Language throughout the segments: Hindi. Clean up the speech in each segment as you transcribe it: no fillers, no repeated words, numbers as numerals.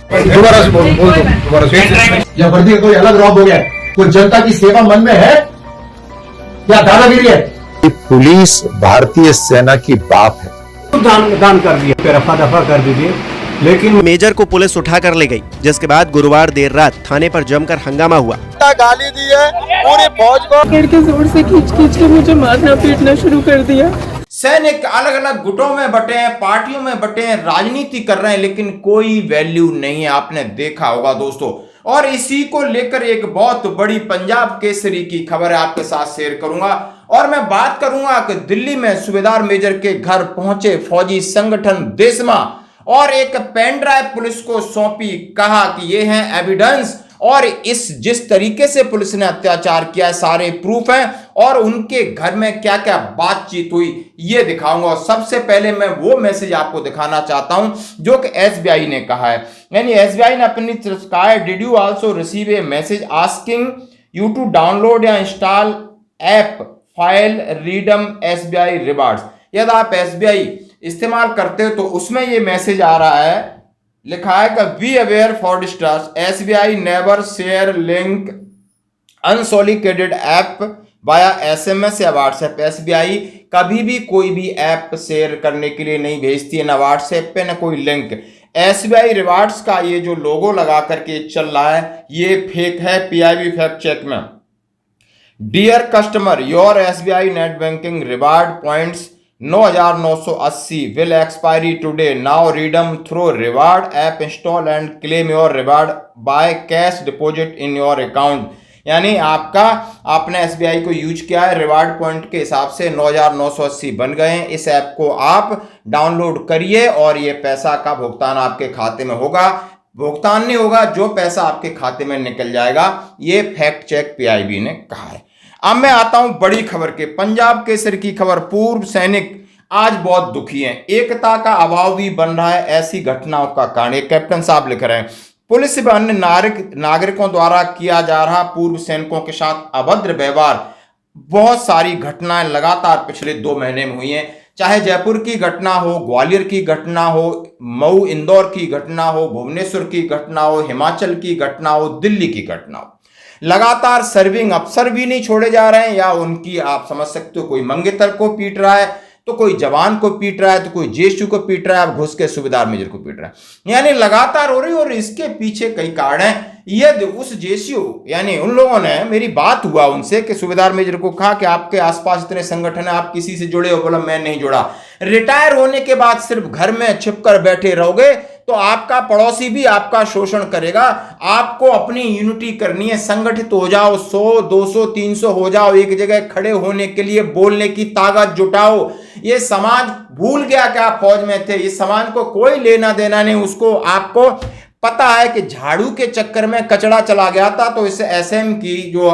दोबारा से बोल या वर्दी कोई अलग रॉब हो गया, कोई जनता की सेवा मन में है या दादागिरी है? पुलिस भारतीय सेना की बाप है। दान कर दिया, रफा दफा कर दीजिए, लेकिन मेजर को पुलिस उठा कर ले गई, जिसके बाद गुरुवार देर रात थाने पर जमकर हंगामा हुआ। गाली दी है पूरी फौज को, पकड़ के जोर से खींच के मुझे मारना पीटना शुरू कर दिया। सैनिक अलग अलग गुटों में बटे हैं, पार्टियों में बटे हैं, राजनीति कर रहे हैं, लेकिन कोई वैल्यू नहीं है, आपने देखा होगा दोस्तों। और इसी को लेकर एक बहुत बड़ी पंजाब केसरी की खबर है, आपके साथ शेयर करूंगा। और मैं बात करूंगा कि दिल्ली में सूबेदार मेजर के घर पहुंचे फौजी संगठन देशमा और एक पेन ड्राइव पुलिस को सौंपी, कहा कि ये है एविडेंस और इस जिस तरीके से पुलिस ने अत्याचार किया सारे प्रूफ हैं और उनके घर में क्या क्या बातचीत हुई ये दिखाऊंगा। और सबसे पहले मैं वो मैसेज आपको दिखाना चाहता हूं जो कि एसबीआई ने कहा है, यानी एसबीआई ने अपनी तरफ से कहा है, did you also receive a message asking you to download या install app file redeem SBI rewards. यदि आप एसबीआई इस्तेमाल करते हो तो उसमें ये मैसेज आ रहा है, लिखा है कि be aware fraudsters, SBI never share link unsolicited app via SMS या व्हाट्सएप। एसबीआई कभी भी कोई भी ऐप शेयर करने के लिए नहीं भेजती है, ना व्हाट्सएप पे ना कोई लिंक। एसबीआई रिवार्ड्स का ये जो लोगो लगा करके चल रहा है ये फेक है, पीआईबी फैक्ट चेक में। Dear customer, your SBI net banking reward points 9,980 will expiry today. Now redeem through reward app install and claim your reward by cash deposit in your account. यानी आपने एसबीआई को यूज किया है, रिवार्ड पॉइंट के हिसाब से 9,980 बन गए हैं। इस ऐप को आप डाउनलोड करिए और ये पैसा का भुगतान आपके खाते में होगा। भुगतान नहीं होगा, जो पैसा आपके खाते में निकल जाएगा। ये फैक्ट चेक पीआईबी ने कहा है। अब मैं आता हूं बड़ी खबर के, पंजाब केसरी की खबर। पूर्व सैनिक आज बहुत दुखी हैं, एकता का अभाव भी बन रहा है ऐसी घटनाओं का कारण। कैप्टन साहब लिख रहे हैं, पुलिस व अन्य नागरिकों द्वारा किया जा रहा पूर्व सैनिकों के साथ अभद्र व्यवहार, बहुत सारी घटनाएं लगातार पिछले 2 महीने में हुई हैं। चाहे जयपुर की घटना हो, ग्वालियर की घटना हो, मऊ इंदौर की घटना हो, भुवनेश्वर की घटना हो, हिमाचल की घटना हो, दिल्ली की घटना हो, लगातार सर्विंग अफसर भी नहीं छोड़े जा रहे हैं, या उनकी आप समझ सकते हो कोई मंगेतर को पीट रहा है तो कोई जवान को पीट रहा है तो कोई जेएसयू को पीट रहा है, अब घुस के सूबेदार मेजर को पीट रहा है, यानी लगातार हो रही। और इसके पीछे कई कारण हैं। यदि उस जेएसयू यानी उन लोगों ने, मेरी बात हुआ उनसे कि सूबेदार मेजर को कहा कि आपके आसपास इतने संगठन है, आप किसी से जुड़े हो? बोला मैं नहीं जुड़ा। रिटायर होने के बाद सिर्फ घर में छिपकर बैठे रहोगे तो आपका पड़ोसी भी आपका शोषण करेगा। आपको अपनी यूनिटी करनी है, संगठित हो जाओ, 100 200 300 हो जाओ, एक जगह खड़े होने के लिए बोलने की ताकत जुटाओ। ये समाज भूल गया कि आप फौज में थे, इस समाज को कोई लेना देना नहीं। उसको आपको पता है कि झाड़ू के चक्कर में कचरा चला गया था, तो इस एसएम की जो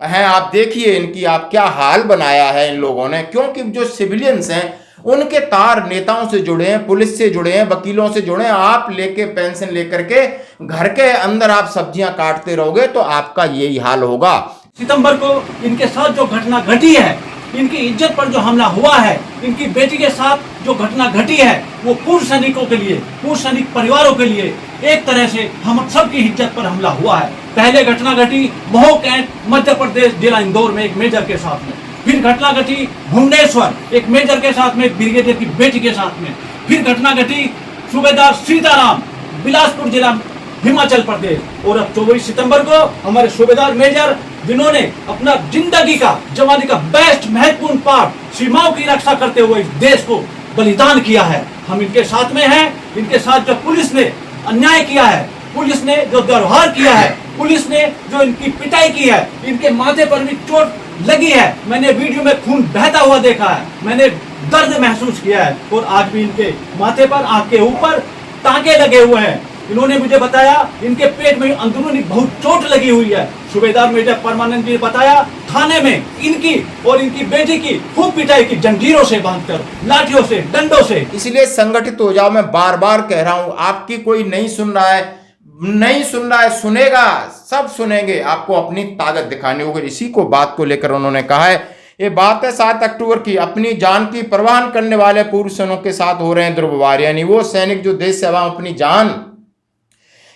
है आप देखिए इनकी आप क्या हाल बनाया है इन लोगों ने। क्योंकि जो सिविलियंस हैं उनके तार नेताओं से जुड़े हैं, पुलिस से जुड़े हैं, वकीलों से जुड़े हैं। आप लेके पेंशन लेकर के घर के अंदर आप सब्जियां काटते रहोगे तो आपका यही हाल होगा। सितंबर को इनके साथ जो घटना घटी है, इनकी इज्जत पर जो हमला हुआ है, इनकी बेटी के साथ जो घटना घटी है, वो पूर्व सैनिकों के लिए, पूर्व सैनिक परिवारों के लिए एक तरह से हम सबकी इज्जत पर हमला हुआ है। पहले घटना घटी महो कैंट मध्य प्रदेश जिला इंदौर में एक मेजर के साथ में, फिर घटना घटी भुवनेश्वर एक मेजर के साथ में, ब्रिगेडियर की बेटी के साथ में, फिर घटना घटी सूबेदार सीताराम बिलासपुर जिला हिमाचल प्रदेश। और अब 24 सितंबर को हमारे सूबेदार मेजर जिन्होंने अपना जिंदगी का, जवानी का बेस्ट महत्वपूर्ण पार्ट सीमाओं की रक्षा करते हुए इस देश को बलिदान किया है, हम इनके साथ में हैं। इनके साथ जो पुलिस ने अन्याय किया है, पुलिस ने जो दुर्व्यवहार किया है, पुलिस ने जो इनकी पिटाई की है, इनके माथे पर भी चोट लगी है। मैंने वीडियो में खून बहता हुआ देखा है, मैंने दर्द महसूस किया है और आज भी इनके माथे पर, आंख के ऊपर टांके लगे हुए हैं। इन्होंने मुझे बताया इनके पेट में अंदरूनी बहुत चोट लगी हुई है। सूबेदार मेजर परमानंद जी ने बताया थाने में इनकी और इनकी बेटी की खूब पिटाई की, जंजीरों से बांधकर, लाठियों से, डंडों से। इसलिए संगठित हो जाओ। मैं बार बार कह रहा हूं, आपकी कोई नहीं सुन रहा है, नहीं सुन रहा है, सुनेगा, सब सुनेंगे। आपको अपनी ताकत दिखानी होगी। इसी को बात को लेकर उन्होंने कहा है। ये बात है 7 अक्टूबर की। अपनी जान की परवाह करने वाले पूर्व सैनिकों के साथ हो रहे हैं दुर्व्यवहार, यानी वो सैनिक जो देश सेवा में अपनी जान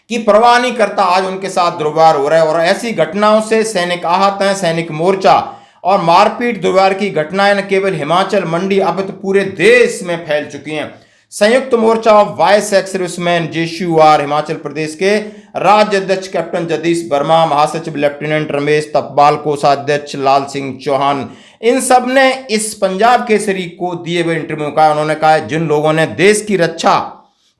की परवाह नहीं करता, आज उनके साथ दुर्व्यवहार हो रहा है। और ऐसी घटनाओं से सैनिक आहत हैं। सैनिक मोर्चा और मारपीट दुर्व्यवहार की घटनाएं न केवल हिमाचल, मंडी, अब तो पूरे देश में फैल चुकी हैं। संयुक्त मोर्चा of vice ex serviceman JCUR Himachal Pradesh के राज्य अध्यक्ष कैप्टन जगदीश वर्मा, महासचिव लेफ्टिनेंट रमेश तपबाल, कोषाध्यक्ष लाल सिंह चौहान, इन सब ने इस पंजाब केसरी को दिए हुए इंटरव्यू में कहा, उन्होंने कहा जिन लोगों ने देश की रक्षा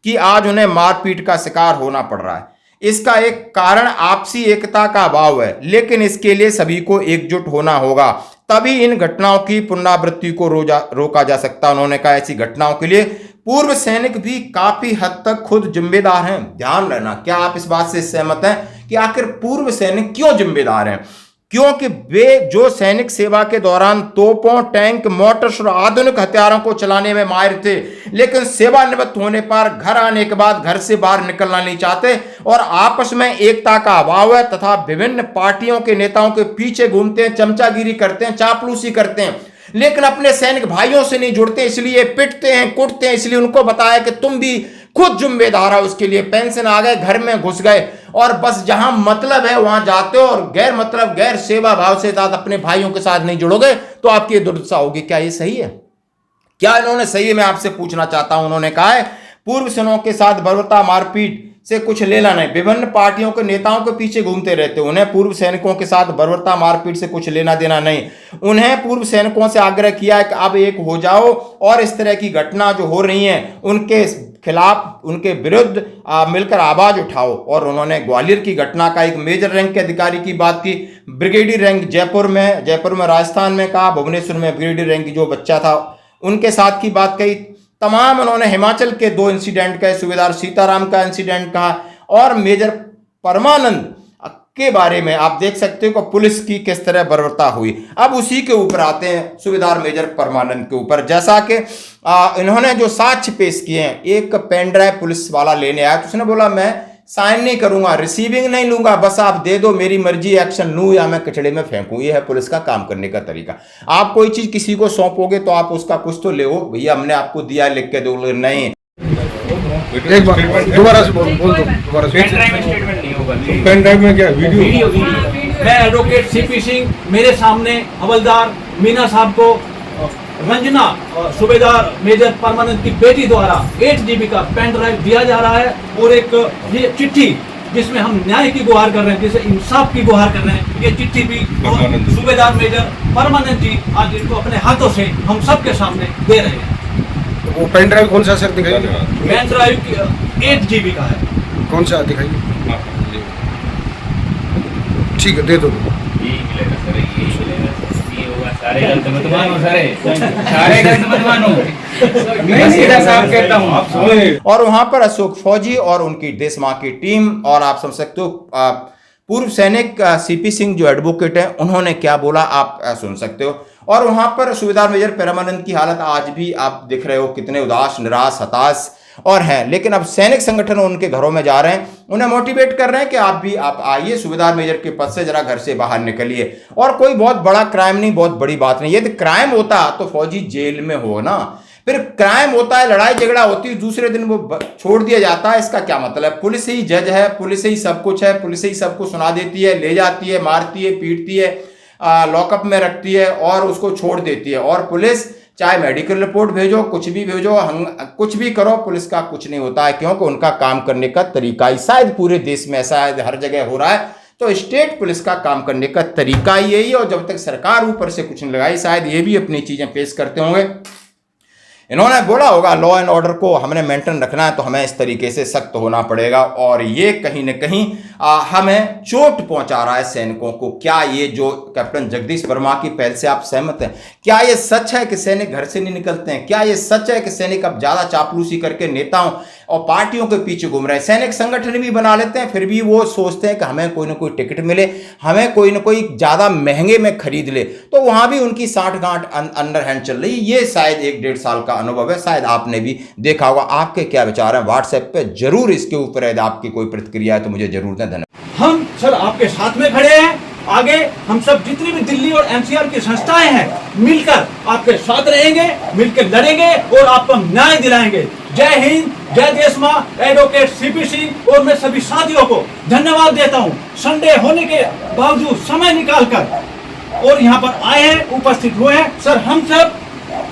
की आज उन्हें मारपीट का शिकार होना पड़ रहा है। इसका एक कारण आपसी एकता का अभाव है, लेकिन इसके लिए सभी को एकजुट होना होगा, तभी इन घटनाओं की पुनरावृत्ति को रोका जा सकता है। उन्होंने कहा ऐसी घटनाओं के लिए पूर्व सैनिक भी काफी हद तक खुद जिम्मेदार हैं। ध्यान रखना, क्या आप इस बात से सहमत हैं कि आखिर पूर्व सैनिक क्यों जिम्मेदार हैं? क्योंकि वे जो सैनिक सेवा के दौरान तोपों, टैंक, मोटर्स और आधुनिक हथियारों को चलाने में माहिर थे, लेकिन सेवानिवृत्त होने पर घर आने के बाद घर से बाहर निकलना नहीं चाहते और आपस में एकता का अभाव है तथा विभिन्न पार्टियों के नेताओं के पीछे घूमते हैं, चमचागिरी करते हैं, चापलूसी करते हैं, लेकिन अपने सैनिक भाइयों से नहीं जुड़ते, इसलिए पिटते हैं, कुटते हैं। इसलिए उनको बताया कि तुम भी खुद जिम्मेदार हो, उसके लिए पेंशन आ गए, घर में घुस गए और बस जहां मतलब है वहां जाते हो और गैर मतलब, गैर सेवा भाव से साथ अपने भाइयों के साथ नहीं जुड़ोगे तो आपकी दुर्दशा होगी। क्या ये सही है? क्या इन्होंने सही है? मैं आपसे पूछना चाहता हूं। उन्होंने कहा है पूर्व सैनिकों के साथ बर्बरता, मारपीट से कुछ लेना नहीं, विभिन्न पार्टियों के नेताओं के पीछे घूमते रहते, उन्हें पूर्व सैनिकों के साथ बर्बरता, मारपीट से कुछ लेना देना नहीं। उन्हें पूर्व सैनिकों से आग्रह किया है कि अब एक हो जाओ और इस तरह की घटना जो हो रही हैं उनके खिलाफ, उनके विरुद्ध मिलकर आवाज उठाओ। और उन्होंने ग्वालियर की घटना का एक मेजर रैंक के अधिकारी की बात की, ब्रिगेडियर रैंक जयपुर में राजस्थान में कहा, भुवनेश्वर में ब्रिगेडियर रैंक जो बच्चा था उनके साथ की बात कही। तमाम उन्होंने हिमाचल के 2 इंसिडेंट कहे, सूबेदार सीताराम का इंसिडेंट कहा और मेजर परमानंद के बारे में आप देख सकते हो कि पुलिस की किस तरह बर्बरता हुई। अब उसी के ऊपर आते हैं सूबेदार मेजर परमानंद के ऊपर। जैसा कि इन्होंने जो साक्ष्य पेश किए हैं, एक पेन ड्राइव पुलिस वाला लेने आया तो उसने बोला मैं साइन नहीं करूंगा, रिसीविंग नहीं लूंगा, बस आप दे दो, मेरी मर्जी, एक्शन लूं या मैं कचड़े में फेंकूं। ये है पुलिस का काम करने का तरीका। आप कोई चीज किसी को सौंपोगे तो आप उसका कुछ तो ले, भैया हमने आपको दिया, लिख के दो, नहीं। एक बार दोबारा से बोल दो, दोबारा से। पेन ड्राइव में क्या वीडियो? मैं एडवोकेट CP सिंह, मेरे सामने हवलदार मीना साहब को रंजना सूबेदार मेजर परमानंद की बेटी द्वारा 8 GB का पेन ड्राइव दिया जा रहा है और एक ये चिट्ठी जिसमें हम न्याय की गुहार कर रहे हैं, जिसे इंसाफ की गुहार कर रहे हैं, ये चिट्ठी भी सूबेदार मेजर परमानंद जी आज इनको अपने हाथों से हम सबके सामने दे रहे हैं। वो पेन ड्राइव कौन सा सर दिखाइए? पेन ड्राइव 8 GB का है। कौन सा दिखाइए? ठीक है, दे दो। सारे गलत मत मानो, सारे गलत मत मानो, मैं सीधा साफ कहता हूँ। और वहां पर अशोक फौजी और उनकी देश मां की टीम और आप समझ सकते हो पूर्व सैनिक CP सिंह जो एडवोकेट हैं उन्होंने क्या बोला, आप सुन सकते हो। और वहां पर सूबेदार मेजर परमानंद की हालत आज भी आप दिख रहे हो, कितने उदास, निराश, हताश और हैं। लेकिन अब सैनिक संगठन उनके घरों में जा रहे हैं, उन्हें मोटिवेट कर रहे हैं कि आप आइए, सूबेदार मेजर के पद से जरा घर से बाहर निकलिए। और कोई बहुत बड़ा क्राइम नहीं, बहुत बड़ी बात नहीं। यदि क्राइम होता तो फौजी जेल में हो ना, फिर क्राइम होता है, लड़ाई झगड़ा होती है, दूसरे दिन वो छोड़ दिया जाता है, इसका क्या मतलब? पुलिस ही जज है, पुलिस ही सब कुछ है, पुलिस ही सब कुछ सुना देती है, ले जाती है, मारती है, पीटती है, लॉकअप में रखती है और उसको छोड़ देती है। और पुलिस चाहे मेडिकल रिपोर्ट भेजो, कुछ भी भेजो, कुछ भी करो, पुलिस का कुछ नहीं होता है, क्योंकि उनका काम करने का तरीका ही शायद पूरे देश में ऐसा है, हर जगह हो रहा है। तो स्टेट पुलिस का काम करने का तरीका यही है और जब तक सरकार ऊपर से कुछ नहीं लगाई, शायद ये भी अपनी चीजें पेश करते होंगे। इन्होंने बोला होगा लॉ एंड ऑर्डर को हमने मेंटेन रखना है तो हमें इस तरीके से सख्त होना पड़ेगा, और ये कहीं न कहीं हमें चोट पहुंचा रहा है सैनिकों को। क्या ये जो कैप्टन जगदीश वर्मा की पहल से आप सहमत हैं? क्या ये सच है कि सैनिक घर से नहीं निकलते हैं? क्या ये सच है कि सैनिक अब ज्यादा चापलूसी करके नेताओं और पार्टियों के पीछे घूम रहे हैं? सैनिक संगठन भी बना लेते हैं, फिर भी वो सोचते हैं कि हमें कोई ना कोई टिकट मिले, हमें कोई ना कोई ज्यादा महंगे में खरीद ले, तो वहां भी उनकी साठगांठ अंडर हैंड चल रही है। ये शायद 1-1.5 साल का अनुभव है, शायद आपने भी देखा होगा। आपके क्या विचार हैं? व्हाट्सएप पे जरूर इसके ऊपर यदि आपकी कोई प्रतिक्रिया है तो मुझे जरूर दें। धन्यवाद। हम सर आपके साथ में खड़े हैं। आगे हम सब जितनी भी दिल्ली और एनसीआर की संस्थाएं हैं मिलकर आपके साथ रहेंगे, मिलकर लड़ेंगे और आपको न्याय दिलाएंगे। जय हिंद, जय देश मां। एडवोकेट सीपी सिंह और मैं सभी साथियों को धन्यवाद देता हूं, संडे होने के बावजूद समय निकालकर और यहाँ पर आए हैं, उपस्थित हुए हैं। सर हम सब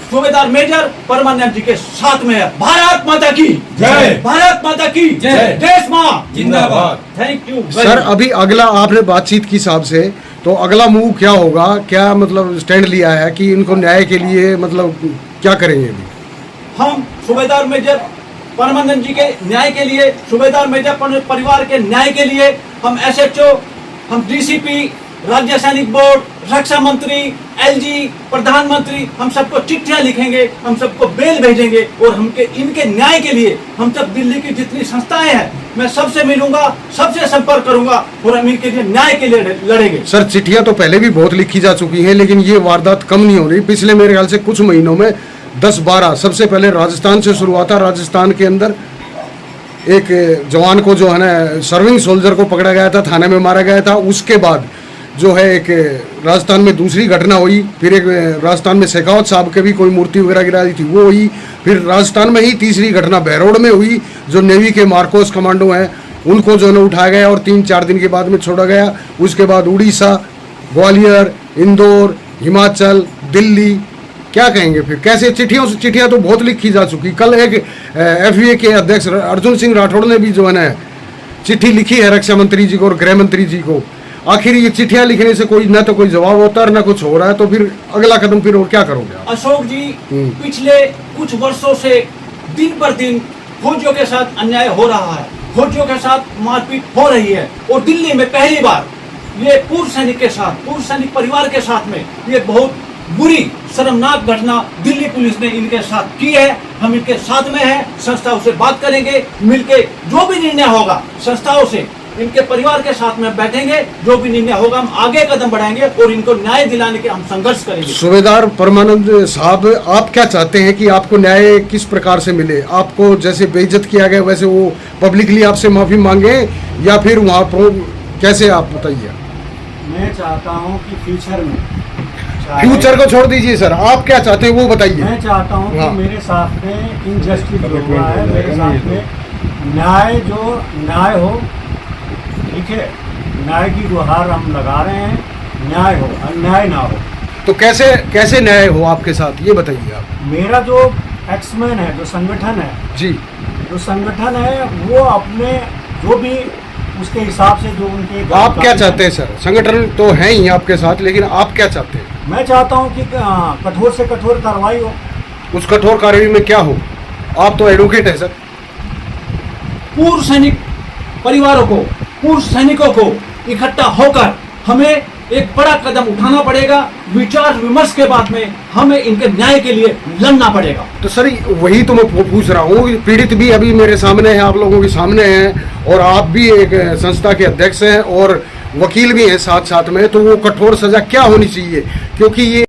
सूबेदार मेजर परमानंद जी के साथ में है। भारत माता की जय, भारत माता की जय, देश मां जिंदाबाद। Thank you sir. अभी अगला आपने बातचीत के हिसाब से तो अगला मूव क्या होगा? क्या मतलब स्टैंड लिया है कि इनको न्याय के लिए मतलब क्या करेंगे? अभी हम सूबेदार मेजर परमानंद जी के न्याय के लिए, सूबेदार मेजर परिवार के न्याय के लिए हम एसएचओ, हम डीसीपी, राज्य सैनिक बोर्ड, रक्षा मंत्री, एलजी, प्रधानमंत्री, हम सबको चिट्ठियां लिखेंगे, हम सबको बेल भेजेंगे और हमके इनके न्याय के लिए हम सब दिल्ली की जितनी संस्थाएं हैं मैं सबसे मिलूंगा, सबसे संपर्क करूंगा और हम इनके लिए न्याय के लिए लड़ेंगे। सर चिट्ठियां तो पहले भी बहुत लिखी जा चुकी हैं, लेकिन ये वारदात कम नहीं हो रही। पिछले मेरे ख्याल से कुछ महीनों में 10-12, सबसे पहले राजस्थान से शुरुआत है। राजस्थान के अंदर एक जवान को जो है ना, सर्विंग सोल्जर को पकड़ा गया था, थाने में मारा गया था। उसके बाद जो है एक राजस्थान में दूसरी घटना हुई, फिर एक राजस्थान में शेखावत साहब के भी कोई मूर्ति वगैरह गिराई थी वो हुई, फिर राजस्थान में ही तीसरी घटना बहरोड में हुई। जो नेवी के मार्कोस कमांडो हैं उनको जो है उठाया गया और 3-4 दिन के बाद में छोड़ा गया। उसके बाद उड़ीसा, ग्वालियर, इंदौर, हिमाचल, दिल्ली, क्या कहेंगे फिर? कैसे चिट्ठियाँ तो बहुत लिखी जा चुकी। कल एक FVA के अध्यक्ष अर्जुन सिंह राठौड़ ने भी जो है ना चिट्ठी लिखी है रक्षा मंत्री जी को और गृह मंत्री जी को। आखिर ये चिट्ठियां लिखने से कोई ना तो कोई जवाब होता है ना कुछ हो रहा है, तो फिर अगला कदम फिर और क्या करोगे आप? अशोक जी, पिछले कुछ वर्षों से दिन पर दिन फौजियों के साथ अन्याय हो रहा है, फौजियों के साथ मारपीट हो रही है और दिल्ली में पहली बार ये पूर्व सैनिक के साथ, पूर्व सैनिक परिवार के साथ में ये बहुत बुरी शर्मनाक घटना दिल्ली पुलिस ने इनके साथ की है। हम इनके साथ में हैं, संस्थाओं से बात करेंगे, मिलके जो भी निर्णय होगा संस्थाओं से, इनके परिवार के साथ में बैठेंगे, जो भी निर्णय होगा हम आगे कदम बढ़ाएंगे और इनको न्याय दिलाने के हम संघर्ष करेंगे। सूबेदार परमानंद साहब, आप क्या चाहते हैं कि आपको न्याय किस प्रकार से मिले? आपको जैसे बेइज्जत किया गया वैसे वो पब्लिकली आपसे माफी मांगे या फिर वहाँ कैसे, आप बताइए। मैं चाहता हूँ कि फ्यूचर को छोड़ दीजिए सर, आप क्या चाहते हैं वो बताइए। मैं चाहता हूँ कि मेरे साथ में इनजस्टिस जो हुआ है, मेरे साथ में न्याय हो, ठीक है, न्याय की गुहार हम लगा रहे हैं, न्याय हो, अन्याय ना हो। तो कैसे न्याय हो आपके साथ, ये बताइए आप। मेरा जो एक्समैन है, जो संगठन है जी, जो संगठन है वो अपने जो भी उसके हिसाब से जो उनके, आप क्या चाहते हैं सर? संगठन तो है ही आपके साथ, लेकिन आप क्या चाहते हैं? मैं चाहता हूं कि कठोर से कठोर कार्रवाई हो। उस कठोर कार्रवाई में क्या हो? आप तो एडवोकेट है सर। पूर्व सैनिक परिवारों को, पूर्व सैनिकों को इकट्ठा होकर हमें एक बड़ा कदम उठाना पड़ेगा। विचार विमर्श के बाद में हमें इनके न्याय के लिए लड़ना पड़ेगा। तो सर वही तो मैं पूछ रहा हूँ, पीड़ित भी अभी मेरे सामने है, आप लोगों के सामने हैं, और आप भी एक संस्था के अध्यक्ष हैं और वकील भी हैं साथ साथ में, तो वो कठोर सजा क्या होनी चाहिए? क्योंकि ये